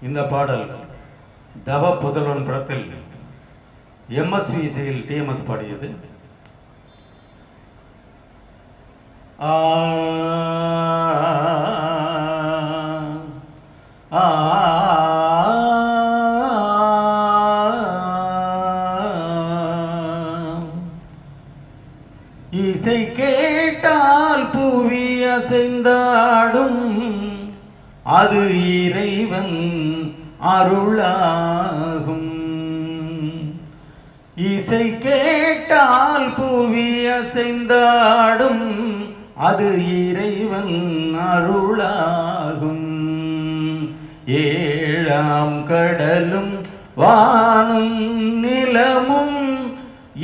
இந்த பாடல் தவ புதல்வன் படத்தில் எம்எஸ்வி இசையில் டிஎம்எஸ் பாடியது. இசை கேட்டால் புவி அசைந்தாடும், அது இறைவன் அருளாகும். இசை கேட்டால் புவி அசைந்தாடும், அது இறைவன் அருளாகும். ஏழாம் கடலும் வானும் நிலமும்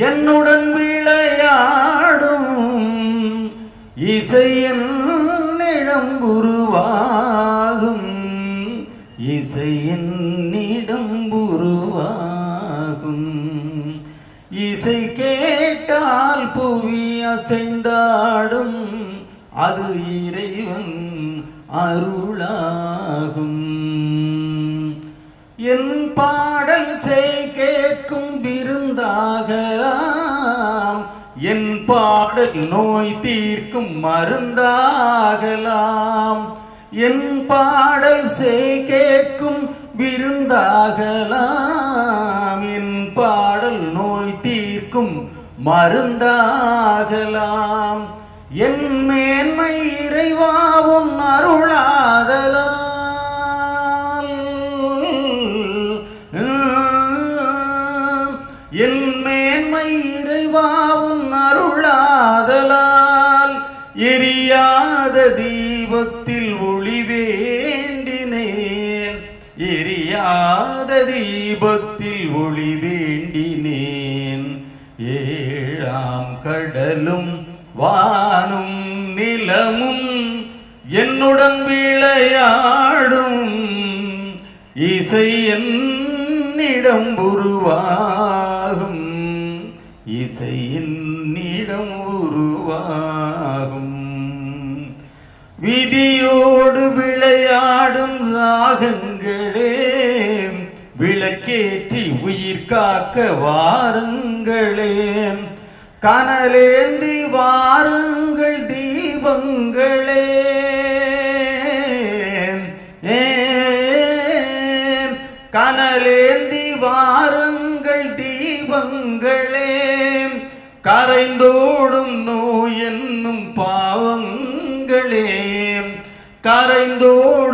என்னுடன் விளையாடும், இசை என்னிடம் உருவாகும், இசை என்னிடம் உருவாகும். இசை கேட்டால் புவி அசைந்தாடும், அது இறைவன் அருளாகும். என் பாடல் செய் கேட்கும் விருந்தாகலாம், என் பாடல் நோய் தீர்க்கும் மருந்தாகலாம். என் பாடல் செய் கேட்கும் விருந்தாகலாம், என் பாடல் நோய் தீர்க்கும் மருந்தாகலாம். என் மேன்மை இறைவாவும் அருளாதலால், என் மேன்மை இறைவாவும் அருளாதலால், எரியாத தீபத்தில் ஒளி வேண்டினேன், எரியாத தீபத்தில் ஒளி வேண்டினேன். ஏழாம் கடலும் வானும் நிலமும் என்னுடன் விளையாடும், இசை என்னிடம் உருவாகும், இசை என்னிடம் உருவாகும். விதியோடு விளையாடும் ராகங்களே, விளக்கேற்றி உயிர் காக்க வாருங்களே. கனலேந்தி வாருங்கள் தீபங்களே, கனலேந்தி வாருங்கள் தீபங்களே. கரைந்தோடும் நோய் என்னும் பாவங்களே, கரைந்தோடும்